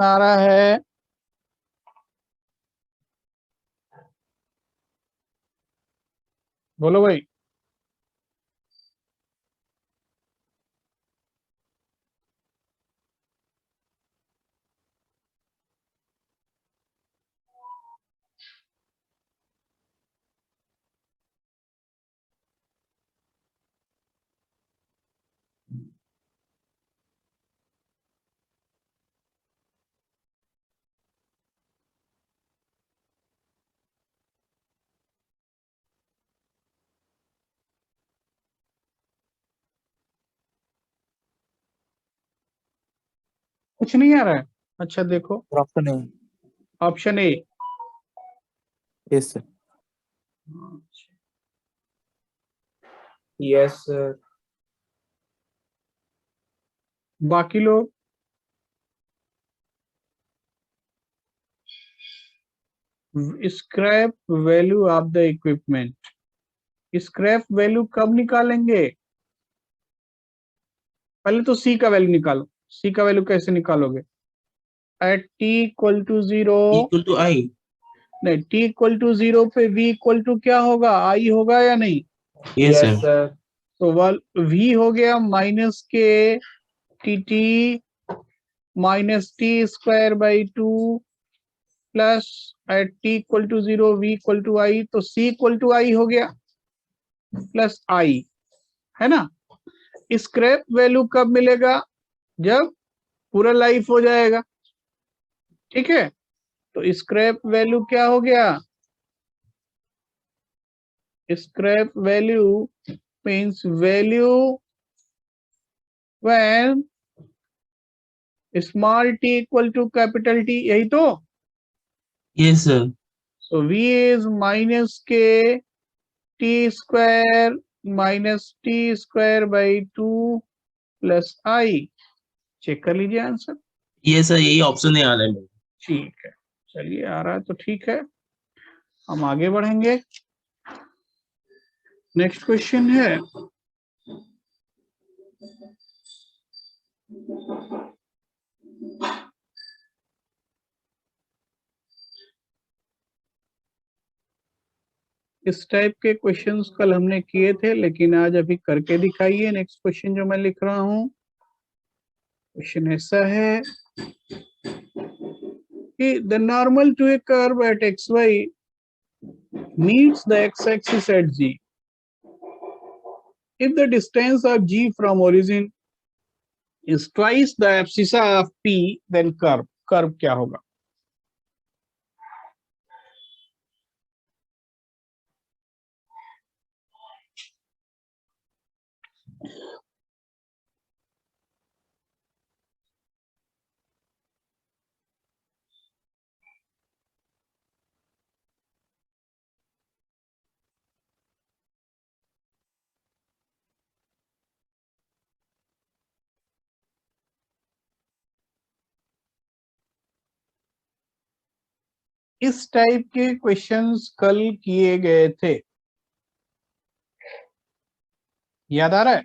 S1: आ रहा है बोलो भाई। कुछ नहीं आ रहा है? अच्छा देखो
S5: option A.
S1: Option A.
S5: Yes sir.
S3: Yes sir.
S1: बाकी लोग? Scrap value of the equipment, scrap value कब निकालेंगे? पहले तो सी का वैल्यू निकालो। सी का वैल्यू कैसे निकालोगे? At T equal to 0,
S4: equal to I.
S1: नहीं, टी इक्वल टू 0 पे वी इक्वल टू क्या होगा? आई होगा या नहीं?
S4: Yes
S3: yes
S4: sir.
S3: सर।
S1: तो वी हो गया minus K T T minus T square by 2 plus at T equal to 0 V equal to I, तो सी इक्वल टू आई हो गया प्लस आई, है ना। स्क्रैप वैल्यू कब मिलेगा? जब पूरा लाइफ हो जाएगा, ठीक है। तो स्क्रैप वैल्यू क्या हो गया? Scrap value means value when small T equal to capital T, यही तो।
S4: Yes sir.
S1: So V is minus K T square minus T square by 2 plus I. Check कर लीजिए आंसर।
S4: यस सर, यही option है आ रहा है मेरे।
S1: ठीक है, चलिए आ रहा है तो ठीक है, हम आगे बढ़ेंगे। नेक्स्ट क्वेश्चन है इस टाइप के क्वेश्चंस कल हमने किए थे, लेकिन आज अभी करके दिखाइए। नेक्स्ट क्वेश्चन जो मैं लिख रहा हूं, क्वेश्चन ऐसा है कि the normal to a curve at x y meets the x-axis at g. If the distance of g from origin is twice the abscissa of p, then curve क्या होगा? इस टाइप के क्वेश्चंस कल किए गए थे, याद आ रहा है?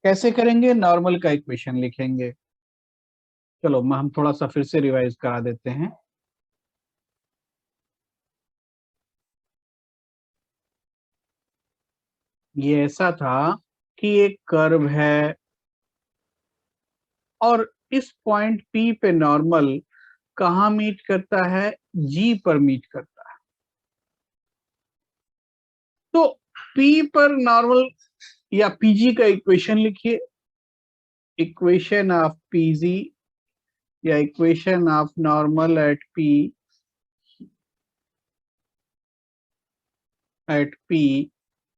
S1: कैसे करेंगे? नॉर्मल का इक्वेशन लिखेंगे। चलो हम थोड़ा सा फिर से रिवाइज करा देते हैं। ये ऐसा था कि एक कर्व है और इस पॉइंट P पे नॉर्मल कहाँ मीट करता है? G पर मीट करता है। तो P पर नॉर्मल या PG का इक्वेशन लिखिए। इक्वेशन ऑफ PG या equation of normal at P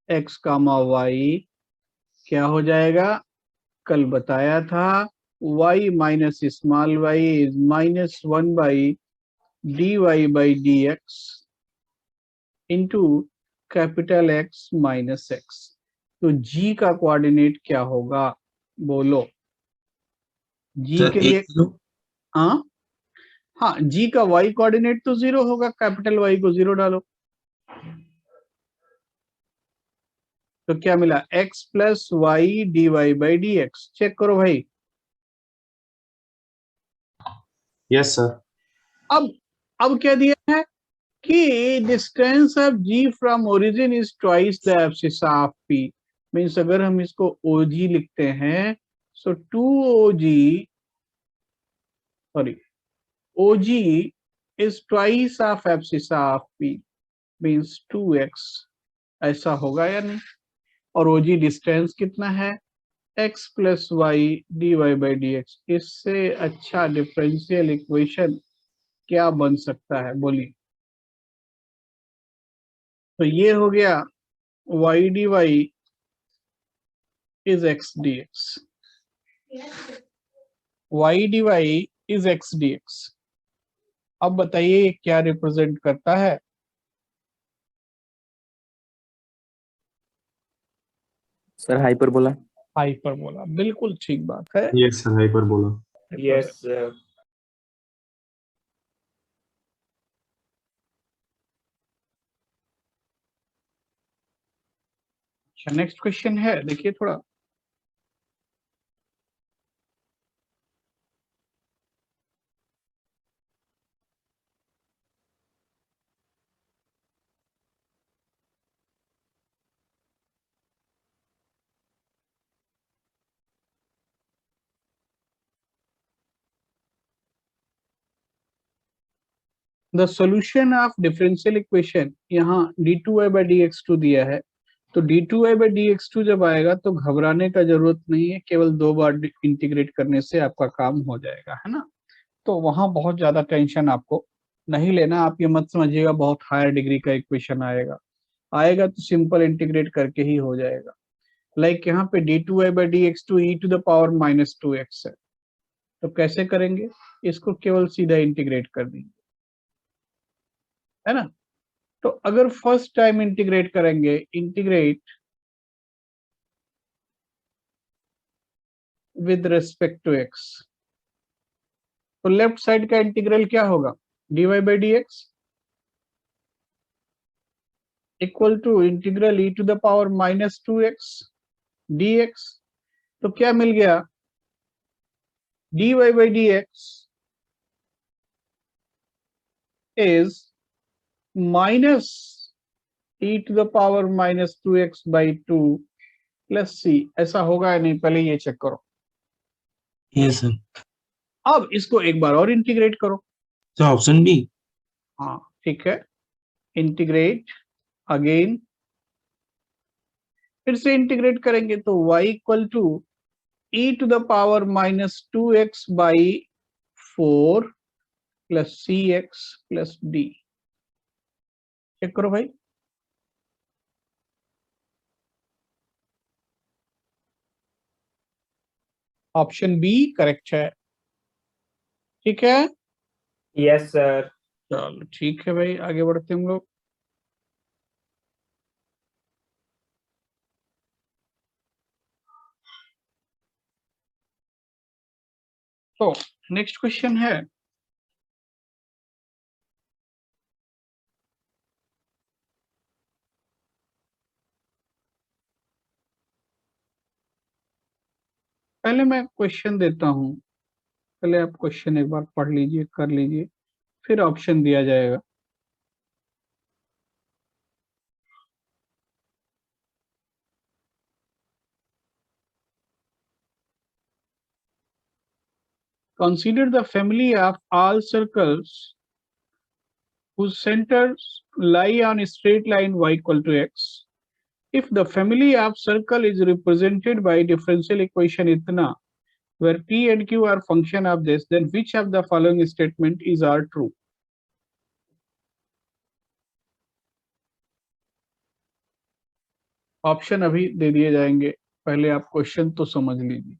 S1: x, y क्या हो जाएगा? कल बताया था y minus small y is -1 by dy by dx into capital X minus x। तो g का कोऑर्डिनेट क्या होगा? बोलो। g
S4: सर
S1: के लिए
S4: 1
S1: हाँ हाँ, g का y कोऑर्डिनेट तो 0 होगा, कैपिटल Y को 0 डालो। तो क्या मिला? x plus y d y by D x. Check करो भाई।
S2: Yes sir.
S1: अब क्या दिया है कि distance of g from origin is twice the abscissa of p। Means अगर हम इसको OG लिखते हैं, सो 2OG sorry OG is twice of abscissa of p, means 2x। ऐसा होगा या नहीं? और OG डिस्टेंस कितना है? x plus y d y by D x. इससे अच्छा डिफरेंशियल इक्वेशन क्या बन सकता है? बोलिए। तो ये हो गया y dy is x dx. y dy is x dx. अब बताइए क्या रिप्रेजेंट करता है?
S5: Sir hyperbola.
S1: हाइपरबोला, बिल्कुल ठीक बात है।
S2: Yes sir, hyperbola.
S3: Yes, sir.
S1: अच्छा, नेक्स्ट क्वेश्चन है, देखिए थोड़ा। The solution of differential equation, यहाँ d2y/dx2 दिया है, तो d2y/dx2 जब आएगा तो घबराने का जरूरत नहीं है, केवल 2 बार इंटीग्रेट करने से आपका काम हो जाएगा, है ना। तो वहां बहुत ज्यादा टेंशन आपको नहीं लेना। आप ये मत समझिएगा बहुत हायर डिग्री का इक्वेशन आएगा, आएगा तो सिंपल इंटीग्रेट करके ही हो जाएगा। लाइक यहाँ पे d2y/dx2 e⁻²x है, तो कैसे करेंगे? इसको केवल सीधा इंटीग्रेट कर देंगे, है ना। तो अगर फर्स्ट टाइम इंटीग्रेट करेंगे, integrate with respect to x, तो लेफ्ट साइड का इंटीग्रल क्या होगा? dy/dx equal to integral e⁻²x dx। तो क्या मिल गया? dy/dx is minus e⁻²x/2 plus c। ऐसा होगा या नहीं, पहले ये चेक करो।
S4: Yes sir.
S1: अब इसको एक बार और इंटीग्रेट करो।
S4: तो ऑप्शन बी।
S1: हाँ ठीक है, इंटीग्रेट अगेन, फिर से इंटीग्रेट करेंगे तो y equal to e⁻²x/4 plus cx plus d। चेक करो भाई। ऑप्शन बी करेक्ट है, ठीक है।
S3: Yes, sir.
S1: चलो ठीक है भाई, आगे बढ़ते हम लोग। तो नेक्स्ट क्वेश्चन है, पहले मैं क्वेश्चन देता हूं, पहले आप क्वेश्चन एक बार पढ़ लीजिए, कर लीजिए, फिर ऑप्शन दिया जाएगा। Consider the family of all circles whose centers lie on a straight line y equal to x. If the family of circle is represented by differential equation itna, where p and q are function of this, then which of the following statement is are true? Option अभी दे दिए जाएंगे, पहले आप question तो समझ लीजिए।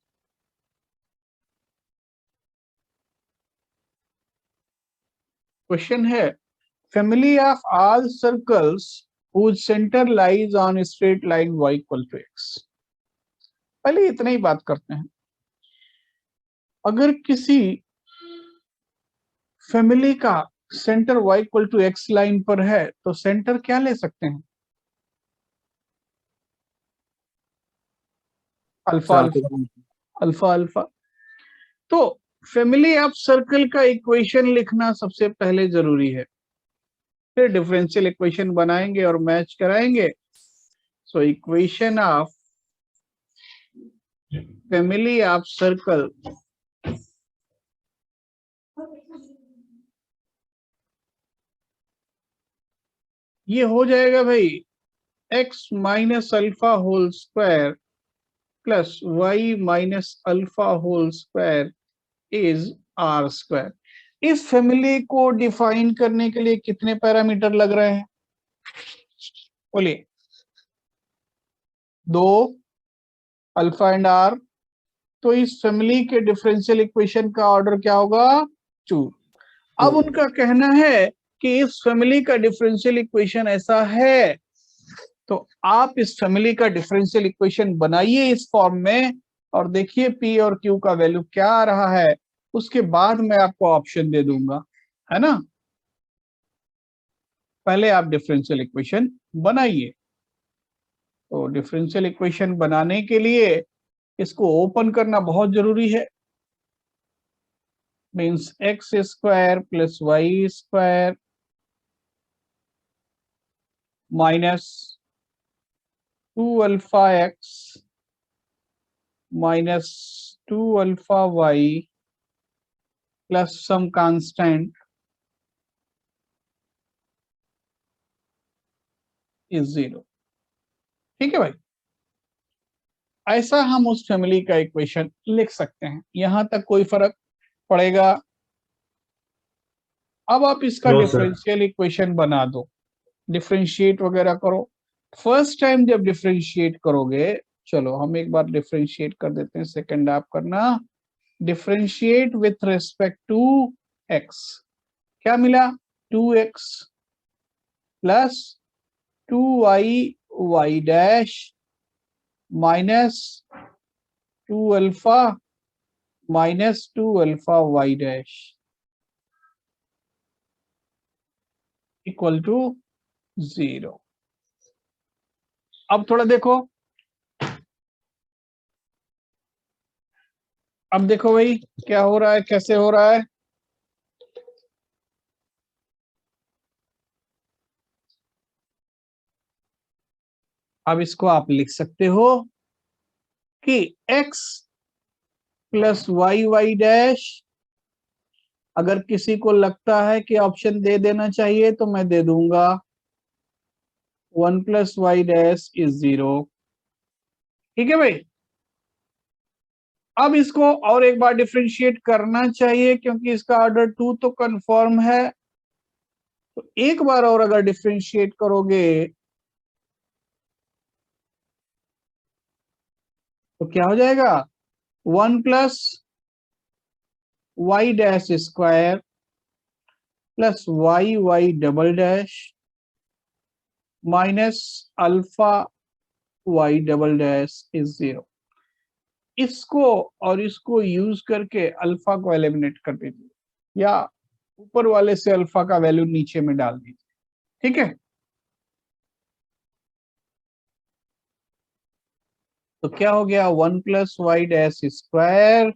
S1: Question है, family of all circles whose center lies on a straight line y equal to x। पहले इतना ही बात करते हैं। अगर किसी फैमिली का centre y equal to x line पर है तो सेंटर क्या ले सकते हैं? Alpha alpha alpha alpha. तो फैमिली ऑफ सर्कल का इक्वेशन लिखना सबसे पहले जरूरी है, फिर डिफरेंशियल इक्वेशन बनाएंगे और मैच कराएंगे। So equation of family of circle ये हो जाएगा भाई x minus alpha whole square plus y minus alpha whole square is r square. इस फैमिली को डिफाइन करने के लिए कितने पैरामीटर लग रहे हैं? बोलिए। 2, अल्फा एंड आर, तो इस फैमिली के डिफरेंशियल इक्वेशन का ऑर्डर क्या होगा? 2। अब उनका कहना है कि इस फैमिली का डिफरेंशियल इक्वेशन ऐसा है, तो आप इस फैमिली का डिफरेंशियल इक्वेशन बनाइए इस फॉर्म में और देखिए पी और क्यू का वैल्यू क्या आ रहा है, उसके बाद मैं आपको ऑप्शन दे दूंगा, है ना। पहले आप डिफरेंशियल इक्वेशन बनाइए। तो डिफरेंशियल इक्वेशन बनाने के लिए इसको ओपन करना बहुत जरूरी है। Means x square plus Y square minus 2 alpha x minus 2 alpha y plus some constant is 0। ठीक है भाई, ऐसा हम उस फैमिली का इक्वेशन लिख सकते हैं। यहां तक कोई फर्क पड़ेगा? अब आप इसका
S2: No, sir.
S1: डिफरेंशियल इक्वेशन बना दो, डिफरेंशिएट वगैरह करो। फर्स्ट टाइम जब डिफरेंशिएट करोगे, चलो हम एक बार डिफरेंशिएट कर देते हैं, सेकंड आप करना। Differentiate with respect to x, क्या मिला? 2x plus 2y y dash minus 2 alpha minus 2 alpha y dash equal to 0। अब थोड़ा देखो, अब देखो भाई क्या हो रहा है, कैसे हो रहा है। अब इसको आप लिख सकते हो कि x प्लस वाई डैश, अगर किसी को लगता है कि ऑप्शन दे देना चाहिए तो मैं दे दूंगा, 1 प्लस वाई डैश इज 0। ठीक है भाई, अब इसको और एक बार डिफरेंशिएट करना चाहिए क्योंकि इसका ऑर्डर 2 तो कंफर्म है। तो एक बार और अगर डिफरेंशिएट करोगे तो क्या हो जाएगा? 1 plus Y dash square plus Y double dash minus alpha y double dash is 0। इसको और इसको यूज करके अल्फा को एलिमिनेट कर दीजिए या ऊपर वाले से अल्फा का वैल्यू नीचे में डाल दीजिए। ठीक है, तो क्या हो गया? 1 plus Y dash square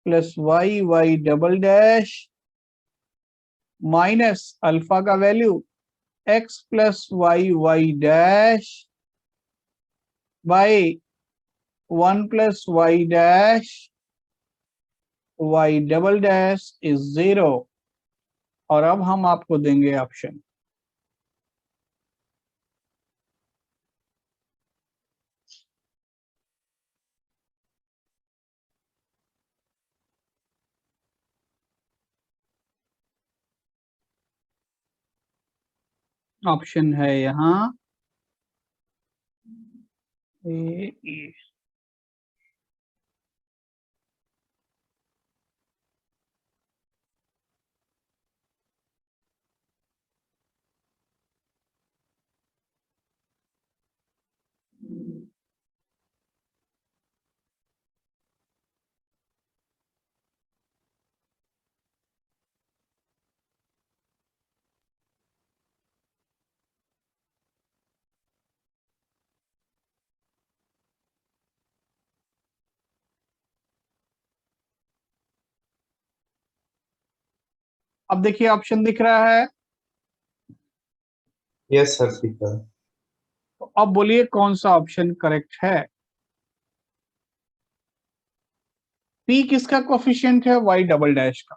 S1: plus Y double dash minus alpha का value x plus Y dash by 1 plus Y dash Y double dash is 0। और अब हम आपको देंगे ऑप्शन। ऑप्शन है यहाँ ए। अब देखिए ऑप्शन दिख रहा है,
S2: Yes, sir. ठीक है।
S1: तो अब बोलिए कौन सा ऑप्शन करेक्ट है। पी किसका कोफिशिएंट है? वाई डबल डैश का।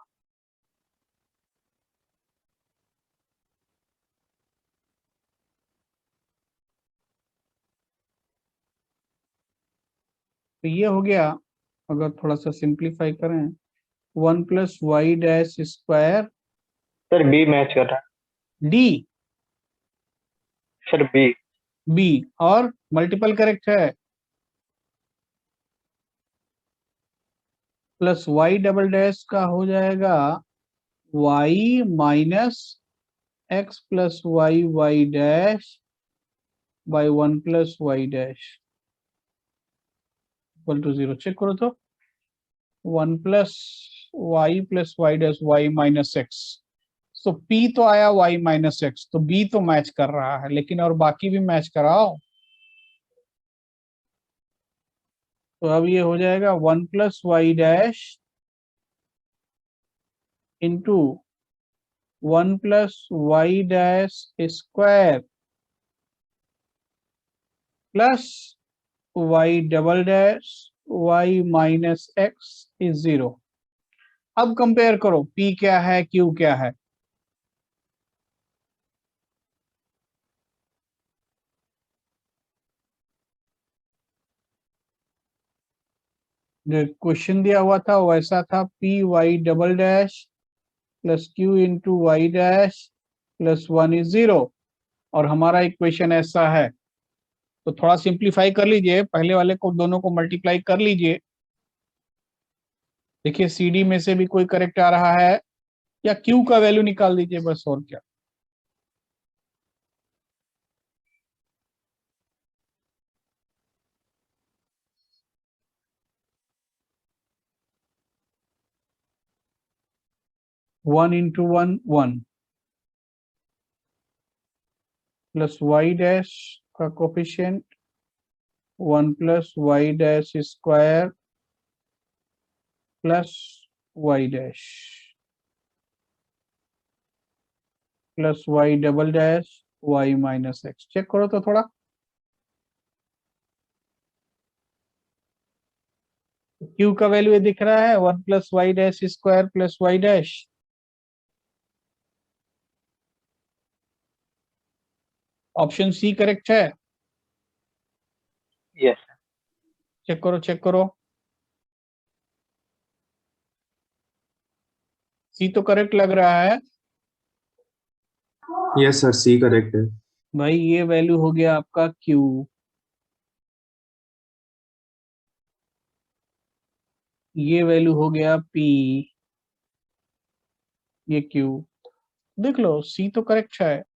S1: तो ये हो गया, अगर थोड़ा सा सिंप्लीफाई करें, 1 plus Y dash square
S7: sir B match कर रहा है
S1: डी
S7: सर बी।
S1: बी और मल्टीपल करेक्ट है। प्लस वाई डबल डैश का हो जाएगा y minus x plus Y dash by 1 plus Y dash equal to 0। Check करो तो 1 plus Y dash Y minus x, तो पी तो आया वाई माइनस एक्स, तो बी तो मैच कर रहा है, लेकिन और बाकी भी मैच कराओ। तो अब ये हो जाएगा 1 plus Y dash into 1 plus Y dash square plus Y double dash Y minus x is 0। अब कंपेयर करो P क्या है Q क्या है। जो क्वेश्चन दिया हुआ था वैसा था P y double dash plus Q into y dash plus 1 is 0, और हमारा इक्वेशन ऐसा है। तो थोड़ा सिंप्लीफाई कर लीजिए, पहले वाले को दोनों को मल्टीप्लाई कर लीजिए। देखिए CD में से भी कोई करेक्ट आ रहा है, या Q का वैल्यू निकाल दीजिए बस, और क्या। One into one one plus Y dash का coefficient 1 plus Y dash square plus Y dash plus Y double dash Y minus X. Check करो तो थोड़ा। Q का वैल्यू ये दिख रहा है 1 plus Y dash square plus Y dash. Option C correct है।
S7: यस
S1: चेक करो चेक करो, सी तो करेक्ट लग रहा है।
S2: यस सर, सी करेक्ट है।
S1: भाई ये वैल्यू हो गया आपका Q, ये वैल्यू हो गया P, ये Q। देख लो सी तो करेक्ट है।